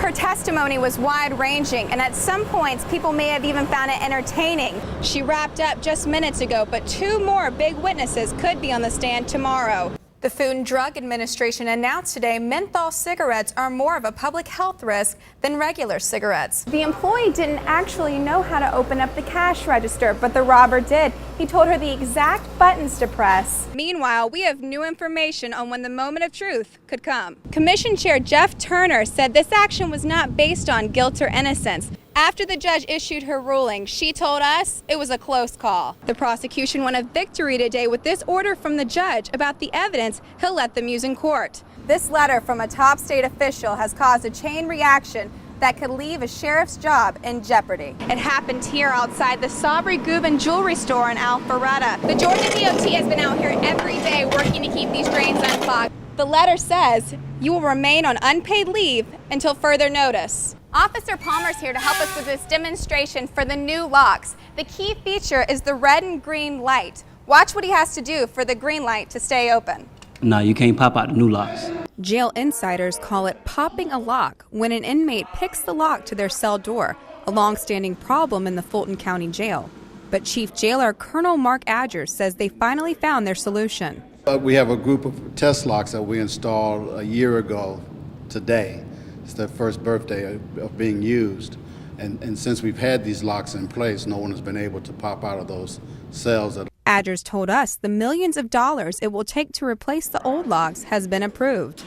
Her testimony was wide-ranging, and at some points, people may have even found it entertaining. She wrapped up just minutes ago, but 2 more big witnesses could be on the stand tomorrow. The Food and Drug Administration announced today menthol cigarettes are more of a public health risk than regular cigarettes. The employee didn't actually know how to open up the cash register, but the robber did. He told her the exact buttons to press. Meanwhile, we have new information on when the moment of truth could come. Commission Chair Jeff Turner said this action was not based on guilt or innocence. After the judge issued her ruling, she told us it was a close call. The prosecution won a victory today with this order from the judge about the evidence he'll let them use in court. This letter from a top state official has caused a chain reaction that could leave a sheriff's job in jeopardy. It happened here outside the Sabri Guben jewelry store in Alpharetta. The Georgia DOT has been out here every day working to keep these drains unclogged. The letter says you will remain on unpaid leave until further notice. Officer Palmer's here to help us with this demonstration for the new locks. The key feature is the red and green light. Watch what he has to do for the green light to stay open. No, you can't pop out the new locks. Jail insiders call it popping a lock when an inmate picks the lock to their cell door, a long-standing problem in the Fulton County Jail. But Chief Jailer Colonel Mark Adger says they finally found their solution. We have a group of test locks that we installed a year ago today. It's their first birthday of being used. And since we've had these locks in place, no one has been able to pop out of those cells. Adgers told us the millions of dollars it will take to replace the old locks has been approved.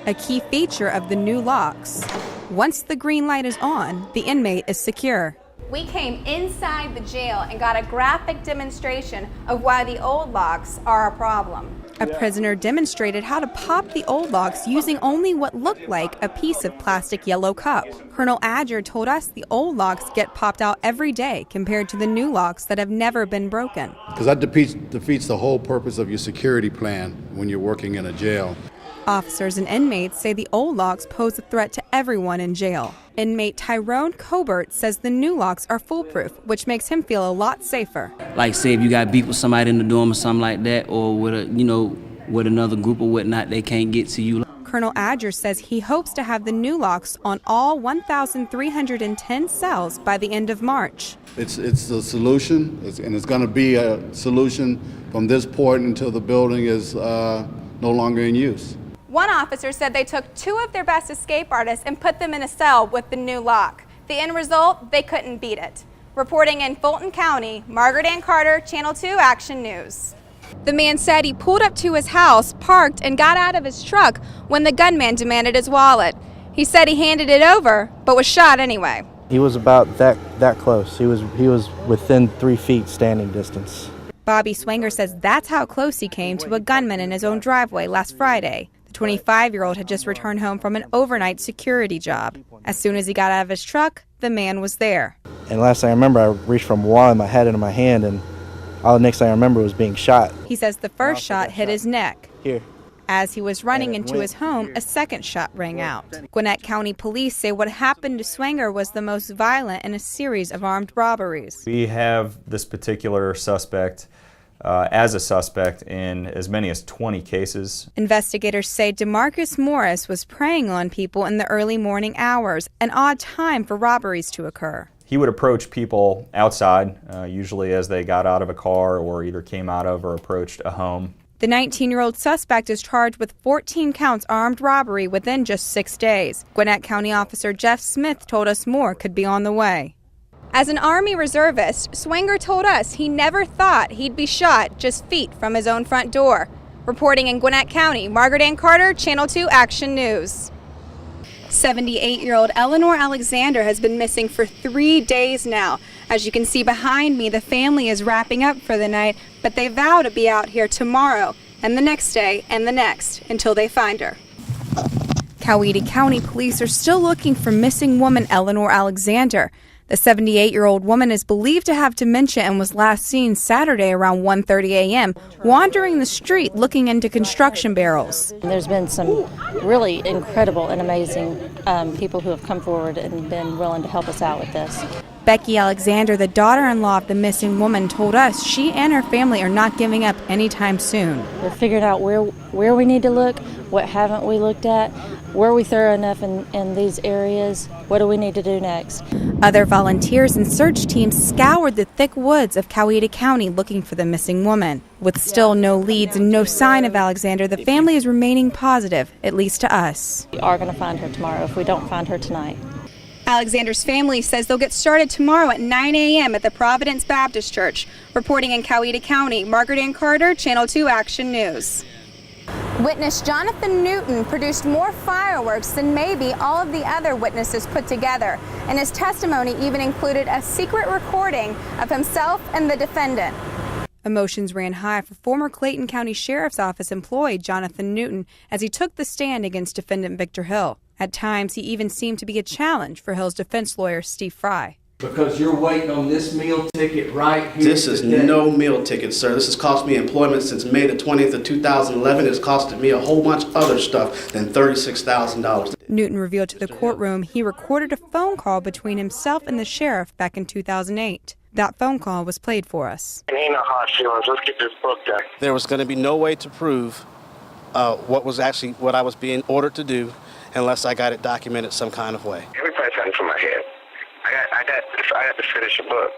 A key feature of the new locks: once the green light is on, the inmate is secure. We came inside the jail and got a graphic demonstration of why the old locks are a problem. A prisoner demonstrated how to pop the old locks using only what looked like a piece of plastic yellow cup. Colonel Adger told us the old locks get popped out every day compared to the new locks that have never been broken. Because that defeats the whole purpose of your security plan when you're working in a jail. Officers and inmates say the old locks pose a threat to everyone in jail. Inmate Tyrone Cobert says the new locks are foolproof, which makes him feel a lot safer. Like, say if you got beef with somebody in the dorm or something like that, or with another group or whatnot, they can't get to you. Colonel Adger says he hopes to have the new locks on all 1,310 cells by the end of March. It's a solution, and it's going to be a solution from this point until the building is no longer in use. One officer said they took 2 of their best escape artists and put them in a cell with the new lock. The end result, they couldn't beat it. Reporting in Fulton County, Margaret-Ann Carter, Channel 2 Action News. The man said he pulled up to his house, parked, and got out of his truck when the gunman demanded his wallet. He said he handed it over, but was shot anyway. He was about that close. He was within 3 feet standing distance. Bobby Swanger says that's how close he came to a gunman in his own driveway last Friday. The 25-year-old had just returned home from an overnight security job. As soon as he got out of his truck, the man was there. And last thing I remember, I reached from one, my head into my hand, and all the next thing I remember was being shot. He says the first shot hit his neck. Here. As he was running into his home, a second shot rang out. Gwinnett County Police say what happened to Swanger was the most violent in a series of armed robberies. We have this particular suspect as a suspect in as many as 20 cases. Investigators say DeMarcus Morris was preying on people in the early morning hours, an odd time for robberies to occur. He would approach people outside, usually as they got out of a car or either came out of or approached a home. The 19-year-old suspect is charged with 14 counts armed robbery within just 6 days. Gwinnett County Officer Jeff Smith told us more could be on the way. As an Army reservist, Swanger told us he never thought he'd be shot just feet from his own front door. Reporting in Gwinnett County, Margaret-Ann Carter, Channel 2 Action News. 78-year-old Eleanor Alexander has been missing for 3 days now. As you can see behind me, the family is wrapping up for the night, but they vow to be out here tomorrow and the next day and the next until they find her. Coweta County police are still looking for missing woman Eleanor Alexander. The 78-year-old woman is believed to have dementia and was last seen Saturday around 1:30 a.m. wandering the street looking into construction barrels. There's been some really incredible and amazing people who have come forward and been willing to help us out with this. Becky Alexander, the daughter-in-law of the missing woman, told us she and her family are not giving up anytime soon. We're figuring out where we need to look, what haven't we looked at, were we thorough enough in these areas, what do we need to do next. Other volunteers and search teams scoured the thick woods of Coweta County looking for the missing woman. With still no leads and no sign of Alexander, the family is remaining positive, at least to us. We are going to find her tomorrow if we don't find her tonight. Alexander's family says they'll get started tomorrow at 9 a.m. at the Providence Baptist Church. Reporting in Coweta County, Margaret-Ann Carter, Channel 2 Action News. Witness Jonathan Newton produced more fireworks than maybe all of the other witnesses put together, and his testimony even included a secret recording of himself and the defendant. Emotions ran high for former Clayton County Sheriff's Office employee Jonathan Newton as he took the stand against defendant Victor Hill. At times, he even seemed to be a challenge for Hill's defense lawyer, Steve Fry. Because you're waiting on this meal ticket right here. This is no meal ticket, sir. This has cost me employment since May the 20th of 2011. It's costed me a whole bunch of other stuff than $36,000. Newton revealed to the courtroom he recorded a phone call between himself and the sheriff back in 2008. That phone call was played for us. Ain't no hard feelings. Let's get this book done. There was going to be no way to prove what I was being ordered to do unless I got it documented some kind of way. Everybody's got it from my head. I got to finish a book.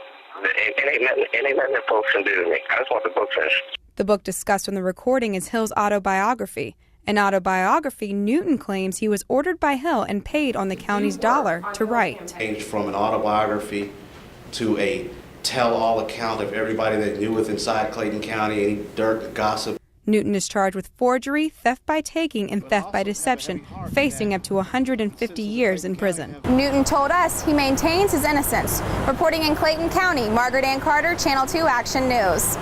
It ain't nothing that folks can do to me. I just want the book finished. The book discussed on the recording is Hill's autobiography. An autobiography Newton claims he was ordered by Hill and paid on the county's dollar to write. Changed from an autobiography to a tell-all account of everybody that knew with inside Clayton County, any dirt, gossip. Newton is charged with forgery, theft by taking, and theft by deception, facing up to 150 years in prison. Newton told us he maintains his innocence. Reporting in Clayton County, Margaret-Ann Carter, Channel 2 Action News.